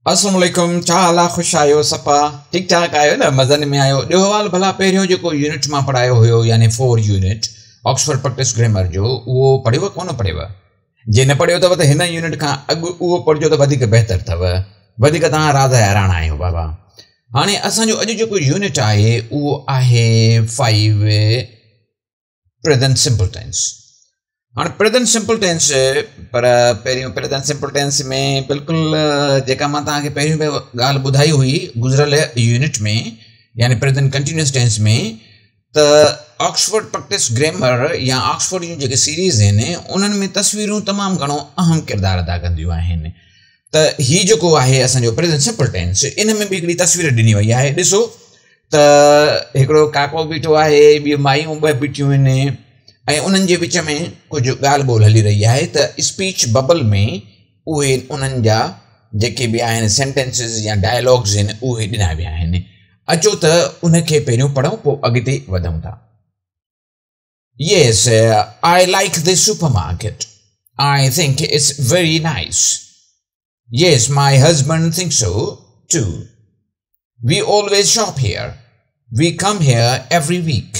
अस्सलाम वालेकुम चाला खुश आयो सफ़ा ठीक ठाक आयो न मज़न में आयो ॾियो हवाल भला पहिरियों जेको यूनिट मां पढ़ायो हुयो यानी 4 यूनिट ऑक्सफोर्ड प्रैक्टिस ग्रामर जो उहो पढ़ियो कोन पढ़ियो जे न पढ़ियो अथव त हिन यूनिट खां अॻु उहो पढ़िजो त वधीक बहितर अथव वधीक तव्हां राज़ हैरान आहियो बाबा। हाणे असांजो अॼु जेको यूनिट आहे उहो आहे 5 प्रेज़ेंट सिंपल टेंस। हाँ प्रेज़ेंट सिंपल टेंस पर पहिरियों प्रेज़ेंट सिंपल टेंस में बिल्कुलु जेका मां तव्हांखे पहिरियों ॻाल्हि ॿुधाई हुई गुज़िरियल यूनिट में यानी प्रेज़ेंट कंटिन्यूअस टेंस में त ऑक्सफोर्ड प्रैक्टिस ग्रामर या ऑक्सफोर्ड जूं जेके सीरीज़ आहिनि उन्हनि में तस्वीरूं तमामु घणो अहम किरदारु अदा कंदियूं आहिनि। त हीउ जेको आहे असांजो प्रेज़ेंट सिंपल टेंस इन में बि हिकिड़ी तस्वीर ॾिनी वई आहे। ॾिसो त हिकिड़ो काको बीठो आहे ॿियूं मायूं ॿ बीठियूं आहिनि ऐं उन्हनि जे विच में कुझु ॻाल्हि ॿोल हली रही आहे त स्पीच बबल में उहे उन्हनि जा जेके बि आहिनि सेंटेंसिस या डायलॉग्स आहिनि उहे ॾिना विया आहिनि। अचो त उनखे पहिरियों पढ़ूं पोइ अॻिते वधूं था। Yes, I like this supermarket. I think it's very nice. Yes, my husband thinks so too. We always shop here. We come here every week.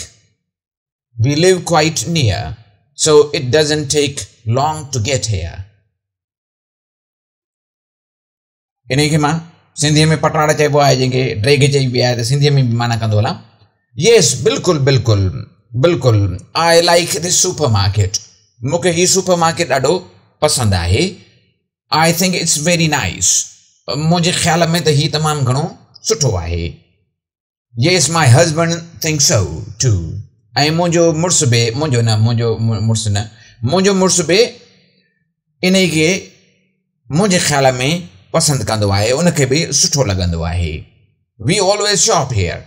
We live quite near, so it doesn't take long to get here. इन्हीं के मां सिंधी में पटाड़ा चइबो आहे जंहिंखे drag चइबी आहे त सिंधीअ में बि माना कंदो हलां। यस बिल्कुलु बिल्कुलु बिल्कुलु I like this supermarket. मूंखे हीउ सुपर मार्केट ॾाढो पसंदि आहे। I think it's very nice. मुंहिंजे ख़्याल में त हीउ तमामु घणो सुठो आहे। Yes my husband think so too. ऐं मुंहिंजो मुड़ुसु बि मुंहिंजो मुड़ुसु बि इन खे मुंहिंजे ख़्याल में पसंदि कंदो आहे उनखे बि सुठो लॻंदो आहे। We always shop here.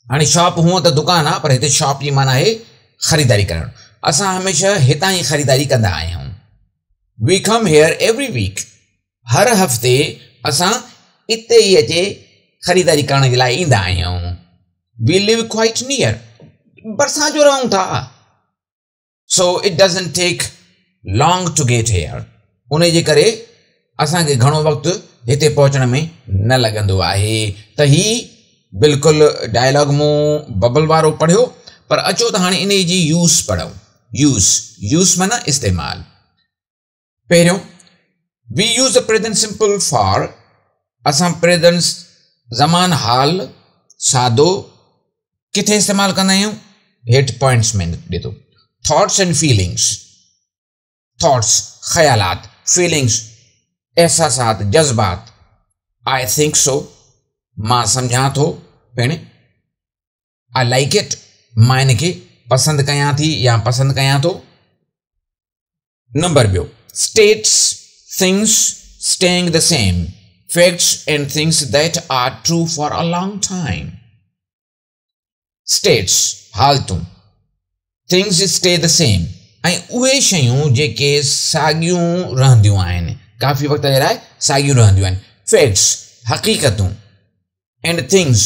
हाणे शॉप हूअं त दुकानु आहे पर हिते शॉप जी माना आहे ख़रीदारी करणु। असां हमेशह हितां ई ख़रीदारी कंदा आहियूं। We come here every weak. हर हफ़्ते असां हिते ई अचे ख़रीदारी करण जे लाइ ईंदा आहियूं। We live quite near. बरसां जो रहूं था। So it doesn't take long to get here. उन जे करे असांखे घणो वक़्तु हिते पहुचण में न लॻंदो आहे। त हीउ बिल्कुलु डायलॉग मूं बबल वारो पढ़ियो पर अचो त हाणे इन जी यूज़ पढ़ूं। यूज़ माना इस्तेमालु। पहिरियों we use the present simple for. असां प्रेज़ेंट ज़मान हाल सादो किथे इस्तेमालु कंदा आहियूं हेठि पॉइंट्स में ॾिठो। Thoughts and feelings. थॉट्स ख़यालात, फीलिंग्स एहसासात जज़्बात। आई थिंक सो मां सम्झां थो पिण। आई लाइक इट मां इन खे पसंदि कयां थी या पसंदि कयां थो। नंबर ॿियो states things staying the same. Facts and things that are true for a long time. States हालतूं, थिंग्स स्टे द सेम ऐं उहे शयूं जेके साॻियूं रहंदियूं आहिनि काफ़ी वक़्त जे लाइ साॻियूं रहंदियूं आहिनि। फैक्ट्स हक़ीक़तूं एंड थिंग्स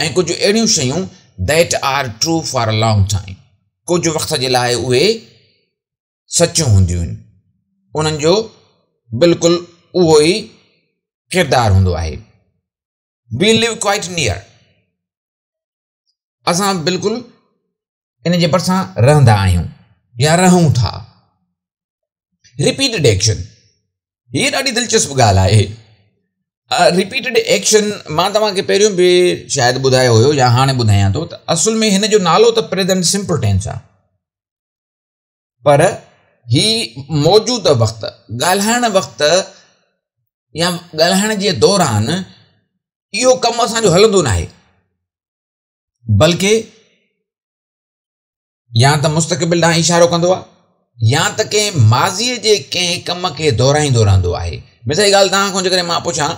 ऐं कुझु अहिड़ियूं शयूं that are true for a long time. कुझु वक़्त जे लाइ उहे सचियूं हूंदियूं आहिनि। उन्हनि जो बिल्कुलु उहो ई किरदारु हूंदो आहे। We live quite near. असां बिल्कुलु इन जे भरिसां रहंदा आहियूं या रहूं था। Repeated action. हीअ ॾाढी दिलचस्प ॻाल्हि आहे। रिपीटेड एक्शन मां तव्हांखे पहिरियों बि शायदि ॿुधायो हुयो या हाणे ॿुधायां थो त असुल में हिन जो नालो त प्रेज़ेंट सिंपल टेंस आहे पर ही मौजूदु वक़्तु ॻाल्हाइण वक़्तु या ॻाल्हाइण जे दौरान इहो कमु असांजो हलंदो न आहे बल्कि या त मुस्तक़बिल ॾांहुं इशारो कंदो आहे या त कंहिं माज़ीअ जे कंहिं कम खे दोहराईंदो रहंदो आहे। मिसाल जी ॻाल्हि तव्हां खां जेकॾहिं मां पुछां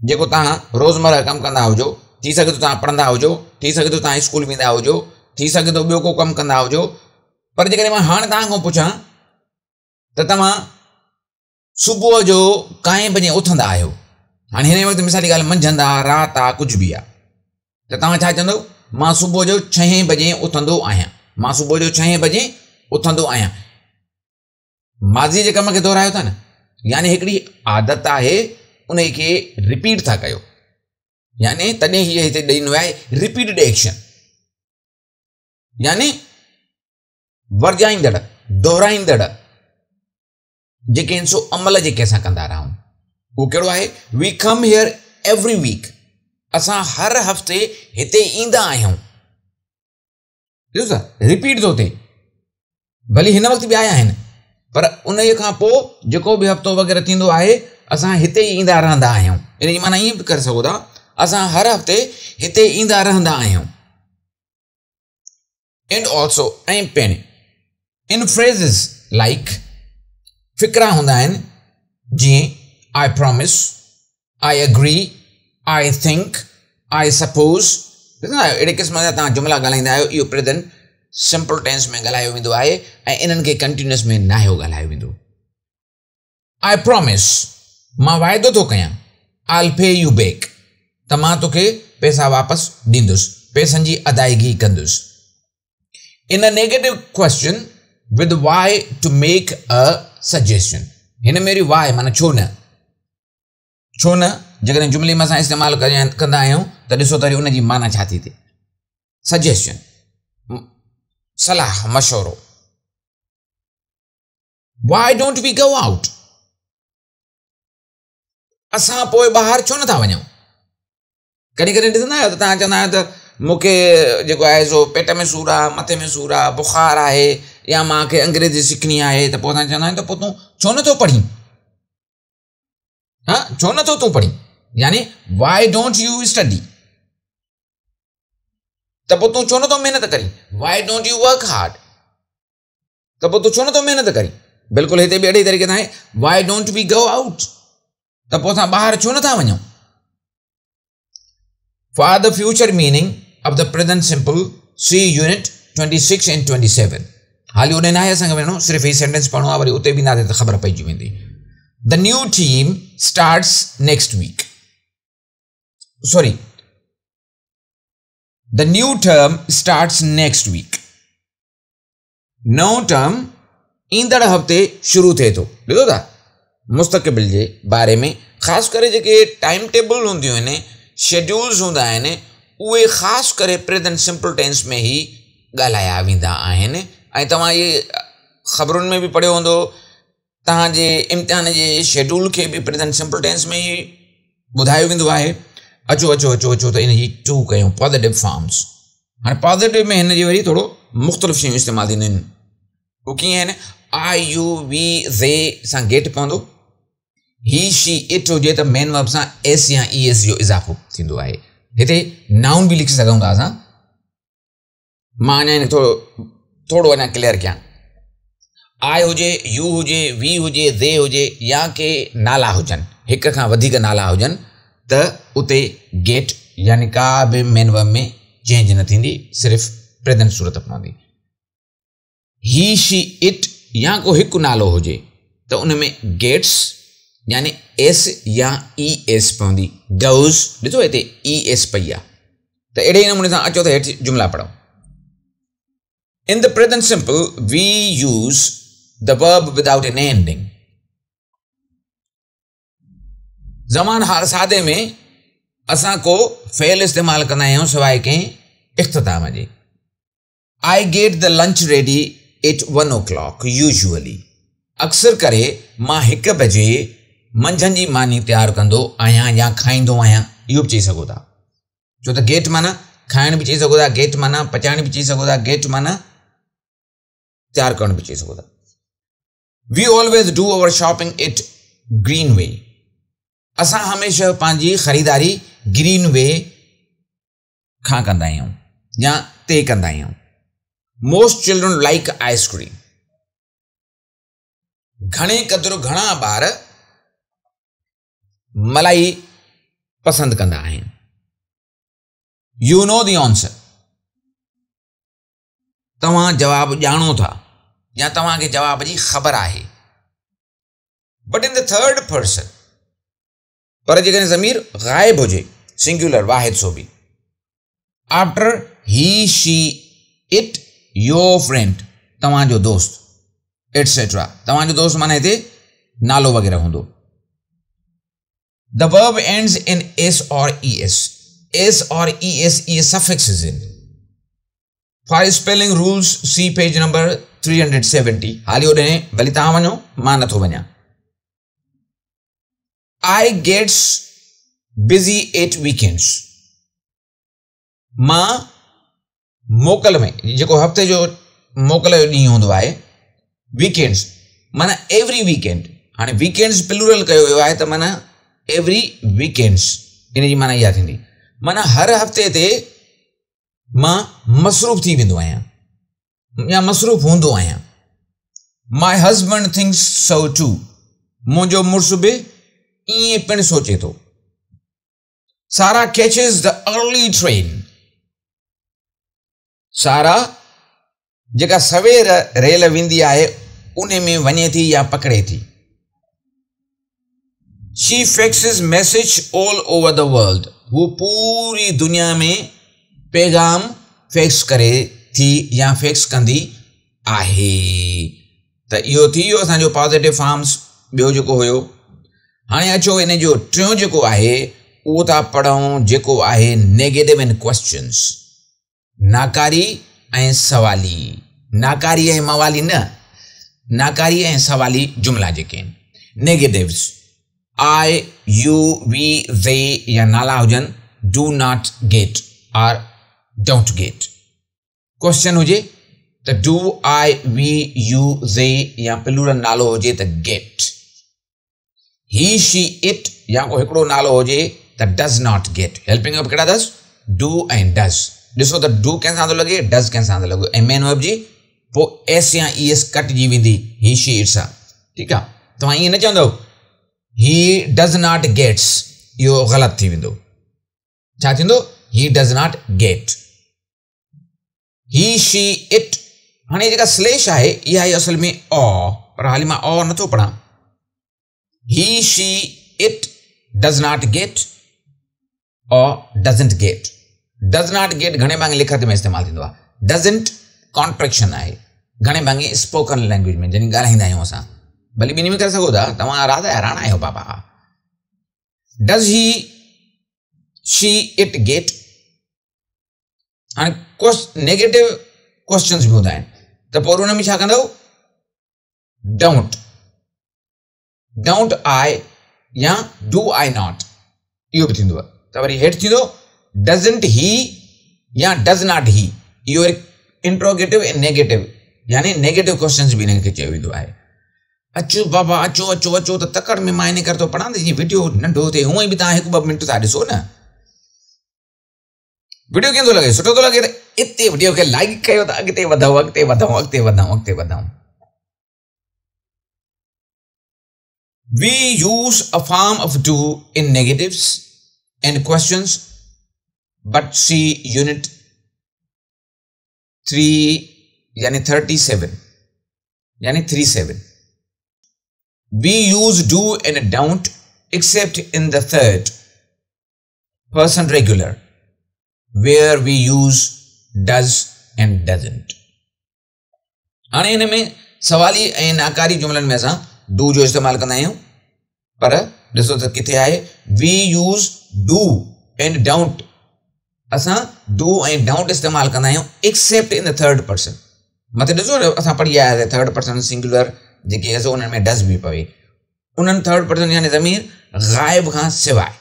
जेको तव्हां रोज़मर्रा कमु कंदा हुजो, थी सघे थो तव्हां पढ़ंदा हुजो, थी सघे थो तव्हां स्कूल वेंदा हुजो, थी सघे थो ॿियो को कमु कंदा हुजो, पर जेकॾहिं मां हाणे तव्हां खां पुछां त तव्हां सुबुह जो काएं बजे उथंदा आहियो। हाणे हिन वक़्तु मिसाल जी ॻाल्हि मंझंदि आहे, राति आहे, कुझु बि आहे त तव्हां छा चवंदव? मां सुबुह जो 6 बजे उथंदो आहियां। मां सुबुह जो 6 बजे उथंदो आहियां। माज़ी जे कम खे दोहरायो था न, यानी हिकिड़ी आदत आहे उन खे रिपीट था कयो, यानी तॾहिं हीअ हिते ॾिनो आहे रिपीटेड एक्शन, यानी वर्जाईंदड़ दोहराईंदड़ जेके आहिनि सो अमल जेके असां कंदा रहूं। उहो कहिड़ो आहे? We come here every weak, असां हर हफ़्ते हिते ईंदा आहियूं। ॾिसो था रिपीट थो थिए, भली हिन वक़्तु बि आया आहिनि पर उन खां पोइ जेको बि हफ़्तो वग़ैरह थींदो आहे असां हिते ई ईंदा रहंदा आहियूं। इन जी माना ईअं बि करे सघो था असां हर हफ़्ते हिते ईंदा रहंदा आहियूं। एंड ऑल्सो ऐं पिण इन फ्रेज़िस लाइक फ़िक्रा हूंदा आहिनि जीअं I promise, I agree, I think, I suppose. अहिड़े क़िस्म जा तव्हां जुमिला ॻाल्हाईंदा आहियो, इहो प्रेज़ेंट सिंपल टेंस में ॻाल्हायो वेंदो आहे ऐं इन्हनि खे कंटिन्यूअस में नाहियो ॻाल्हायो वेंदो। आई प्रॉमिस, मां वाइदो थो कयां, आई पे यू बैक, त मां तोखे पैसा वापसि ॾींदुसि, पैसनि जी अदायगी कंदुसि। In a negative question with why to make a suggestion, हिन में वाई माना छो न, छो न जेकॾहिं जुमिले में असां इस्तेमालु कंदा आहियूं त ॾिसो त वरी उन जी माना छा थी थिए। सजेशन सलाह मशवरो। Why don't we go out, असां पोइ ॿाहिरि छो नथा वञूं। कॾहिं कॾहिं ॾिसंदा आहियो त तव्हां चवंदा आहियो त मूंखे जेको आहे सो पेट में सूरु आहे, मथे में सूरु आहे, बुख़ार आहे, या मूंखे अंग्रेजी सिखणी आहे, त पोइ असां चवंदा आहियूं त पोइ तूं छो नथो पढ़ी, हा छो नथो तूं पढ़ी, यानी वाई डोंट यू स्टडी, त पोइ तूं छो नथो महिनत करी। Why don't U work hard, त पोइ तूं छो नथो महिनत करी। बिल्कुलु हिते बि अहिड़े तरीक़े सां आहे why don't we go out, त पोइ असां ॿाहिरि छो नथा वञूं। For the future meaning of the present simple see unit 26 and 27। हाली उन नाहे असांखे वञिणो, सिर्फ़ु हीउ सेंटेंस पढ़णो आहे, वरी उते बि नाहे त ख़बर पइजी वेंदी। The new team starts next week, sorry the new term starts next week, नओं टर्म ईंदड़ हफ़्ते शुरू थिए थो। ॾिसो था मुस्तक़बिल जे बारे में ख़ासि करे जेके टाइम टेबल हूंदियूं आहिनि, शेड्यूल्स हूंदा आहिनि, उहे ख़ासि करे प्रेज़ेंट सिंपल टेंस में ई ॻाल्हाया वेंदा आहिनि। ऐं तव्हां इहे ख़बरुनि में बि पढ़ियो हूंदो, तव्हांजे इम्तिहान जे शेड्यूल खे बि प्रेज़ेंट सिंपल टेंस में ई ॿुधायो वेंदो आहे। अचो अचो अचो अचो त इन जी टू कयूं पॉज़िटिव फॉर्म्स। हाणे पॉज़िटिव में हिन जी वरी थोरो मुख़्तलिफ़ शयूं इस्तेमालु थींदियूं आहिनि। उहो कीअं आहिनि? आई यू वी ज़े सां गेट पवंदो, ही शी इट हुजे त मेन वर्ब सां एस या ई एस जो इज़ाफ़ो थींदो आहे। हिते नाउन बि लिखी सघूं था असां। मां अञा थोरो अञा क्लियर कयां। आई हुजे, यू हुजे, वी हुजे, ज़े हुजे, या के नाला हुजनि, हिक खां वधीक नाला हुजनि, त उते गेट यानी का बि मेन वर्ब में चेंज न थींदी, सिर्फ़ु प्रेज़ेंट सूरत पवंदी। ही शी इट या को हिकु नालो हुजे त उन में गेट्स यानी एस या ई एस पवंदी। गोज़, ॾिसो हिते ई एस पई आहे, त अहिड़े नमूने सां अचो त हेठि जुमिला पढ़ो। In the present simple we use the verb without an ending. ज़मान हाल सादे में असां को फ़ेल इस्तेमालु कंदा आहियूं सवाइ कंहिं इख़्तिताम जे। I get the lunch ready at 1 o'clock usually. अक्सर करे मां 1 बजे मंझंदि जी मानी तयारु कंदो आहियां या खाईंदो आहियां, इहो बि चई सघो था। छो त गेट माना खाइण बि चई सघो था, गेट माना पचाइण बि चई सघो था, गेट माना तयारु करणु बि चई सघो था। We always do our shopping at Green Way. असां हमेशह पंहिंजी ख़रीदारी ग्रीन वे खां कंदा आहियूं या ते कंदा आहियूं। Most children like ice cream. घणे क़दुरु घणा ॿार मलाई पसंदि कंदा आहिनि। You know the answer. तव्हां जवाबु ॼाणो था या तव्हांखे जवाब जी ख़बर आहे। But in the third person, पर जेकॾहिं ज़मीर ग़ाइब हुजे, सिंगुलर वाहिद सो बि, after he she it your friend, तव्हांजो दोस्त, एटसेट्रा। तव्हांजो दोस्त माना हिते नालो वग़ैरह हूंदो। The verb ends in s or es. S or es suffixes in. For spelling rules, see page number 370. Halio dene balita vanyo ma natho vanya. I gets busy at weekends. Ma mokal mein jeko hafte jo mokal nahi hondo hai weekends mana every weekend. Hane weekends plural kayo hai ta mana every weekends ine ji mana ya thindi. Mana har hafte te ma masroof thi windu aya ya masroof hondo aya. My husband thinks so too. Munjo mursu be iye pen soche to. Sarah catches the early train. Sarah jeka savera rail विंदी आए उन्हें में वने थी या पकड़े थी. She faxes message all over the world. वो पूरी दुनिया में पैगाम फैक्स करे थी या फैक्स कंदी आहे. त इहो थी वियो असांजो पॉजिटिव फॉर्म्स. ॿियो जेको हुयो हाणे अचो इन जो टियों जेको आहे उहो था पढ़ूं जेको आहे नेगेटिव इन क्वेश्चन्स. नाकारी ऐं सवाली. नाकारी ऐं मवाली न, नाकारी ऐं सवाली जुमला जेके आहिनि negatives. I, you, we, they या नाला हुजन do not get or don't get. Question हुजे त do, I, we, you, they या प्लूरल नालो हुजे त get. He, she, it या को हिकिड़ो नालो हुजे त does not get. Helping verb कहिड़ा अथसि do ऐं does. ॾिसो त do कंहिं सां थो लॻे, does कंहिं सां थो लॻे ऐं मेन वर्ब जी पोइ s या es कटिजी वेंदी he, she, it सां. ठीकु आहे. तव्हां ईअं न चवंदव he does not gets. इहो ग़लति थी वेंदो. छा थींदो? he does not get. he, she, it. हाणे जेका स्लेश आहे इहा आहे असल में ओ, पर हाली मां ओ नथो पढ़ां. he, she, it does not get or doesn't get. does not get घणे भाङे लिखत में इस्तेमालु थींदो आहे. doesn't कॉन्ट्रैक्शन आहे घणे भाङे स्पोकन लैंग्वेज में जॾहिं ॻाल्हाईंदा आहियूं असां. भली ॿिन्ही में करे सघो था. तव्हां राधा या राणा आहियो बाबा. डज़ ही, शी, इट गेट. हाणे नेगेटिव क्वेश्चन्स बि हूंदा आहिनि त पोइ हुन में छा कंदव? डोंट. डोंट आई या डू आई नॉट इहो बि थींदो. त वरी हेठि थींदो डज़ंट ही या डज़ नॉट ही. इहो इंट्रोगेटिव ऐं नेगेटिव यानी नेगेटिव क्वेश्चन्स बि हिनखे चयो वेंदो आहे. अचो बाबा अचो अचो अचो त तकड़ में मां इन करे थो पढ़ां त जीअं वीडियो नंढो थिए. हूअं ई बि तव्हां हिकु ॿ मिंट था ॾिसो न. वीडियो कीअं थो लॻे? सुठो थो लॻे त इते वीडियो खे लाइक कयो त अॻिते वधूं अॻिते वधूं अॻिते वधूं अॻिते वधूं. We use a form of do in negatives and questions, but see unit 3 यानी 37 यानी 37. We use do and don't except in the third person regular where we use does and doesn't. हाणे इन में सवाली ऐं नाकारी जुमलनि में असां do जो इस्तेमालु कंदा आहियूं. पर ॾिसो त किथे आहे we use do and don't. असां do ऐं don't इस्तेमालु कंदा आहियूं except in the third person. मथे ॾिसो असां पढ़ी आया हुआसीं थर्ड पर्सन सिंगुलर जेके असां उन्हनि में डज़ बि पवे. उन्हनि थर्ड पर्सन यानी ज़मीर ग़ाइब खां सवाइ.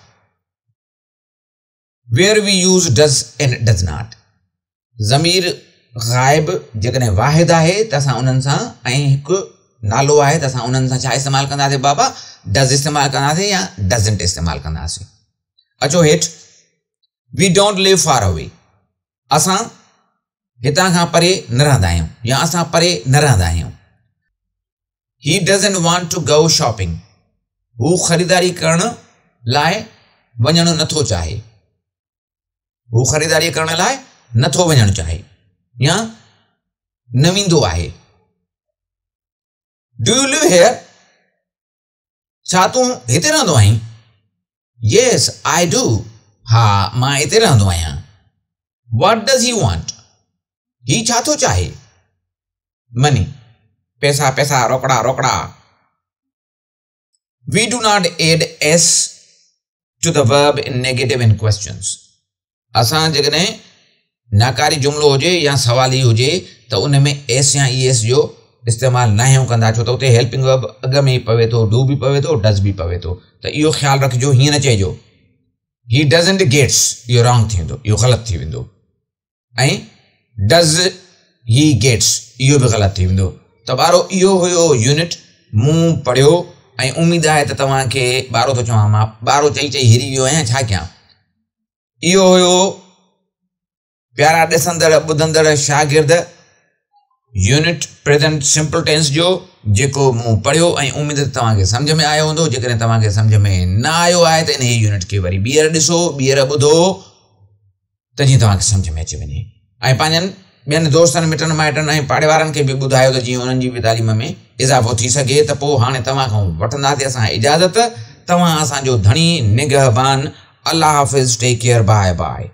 Where we use does and does not. ज़मीर ग़ाइब जेकॾहिं वाहिद आहे त असां उन्हनि सां ऐं हिकु नालो आहे त असां उन्हनि सां छा इस्तेमालु कंदासीं बाबा? डज़ इस्तेमालु कंदासीं या डज़ंट इस्तेमालु कंदासीं. अचो हेठि. We don't live far away. असां हितां खां परे न रहंदा आहियूं या असां परे न रहंदा आहियूं. He doesn't want to go shopping. हू ख़रीदारी करण लाइ वञणु नथो चाहे. हू ख़रीदारी करण लाइ नथो वञणु चाहे या न वेंदो आहे. Do you live here? छा तूं हिते रहंदो आहीं? Yes, I do. हा मां हिते रहंदो आहियां. What does he want? ही छा थो चाहे? Money. पैसा पैसा रोकड़ा रोकड़ा. We do not add s to the verb in negative in questions. असां जेकॾहिं नाकारी जुमलो हुजे या सवाली हुजे त उन में एस या ईएस जो इस्तेमालु न कंदा, छो त उते हेल्पिंग वर्ब अॻ में ई पवे थो, डू बि पवे थो, डज़ बि पवे थो। त इहो ख़्यालु रखिजो, हीअं न चइजो ही डज़ंट गेट्स, इहो रॉन्ग थी वेंदो, इहो ग़लति थी वेंदो। ऐं डज़ ही गेट्स, इहो बि ग़लति थी वेंदो। त ॿारो इहो हुयो यूनिट, मूं पढ़ियो ऐं उमेद आहे त तव्हांखे ॿारो थो चवां मां, ॿारो चई चई हिरी वियो आहियां, छा कयां। इहो हुयो प्यारा ॾिसंदड़ ॿुधंदड़ शागिर्द यूनिट प्रेज़ेंट सिंपल टेंस जो, जेको मूं पढ़ियो ऐं उमेद तव्हांखे सम्झ में आयो हूंदो। जेकॾहिं तव्हांखे सम्झ में न आयो आहे त इन यूनिट खे वरी ॿीहर ॾिसो, ॿीहर ॿुधो, त जीअं तव्हांखे सम्झ में अची वञे। ऐं पंहिंजनि ॿियनि दोस्तनि मिटनि माइटनि ऐं पाड़े वारनि खे बि ॿुधायो त जीअं उन्हनि जी बि तालीम में इज़ाफ़ो थी सघे। त पोइ हाणे तव्हां खां वठंदासीं असां इजाज़त। तव्हां असांजो धणी निगहबान। अल्लाह हाफ़िज़, टेक केयर, बाय बाय।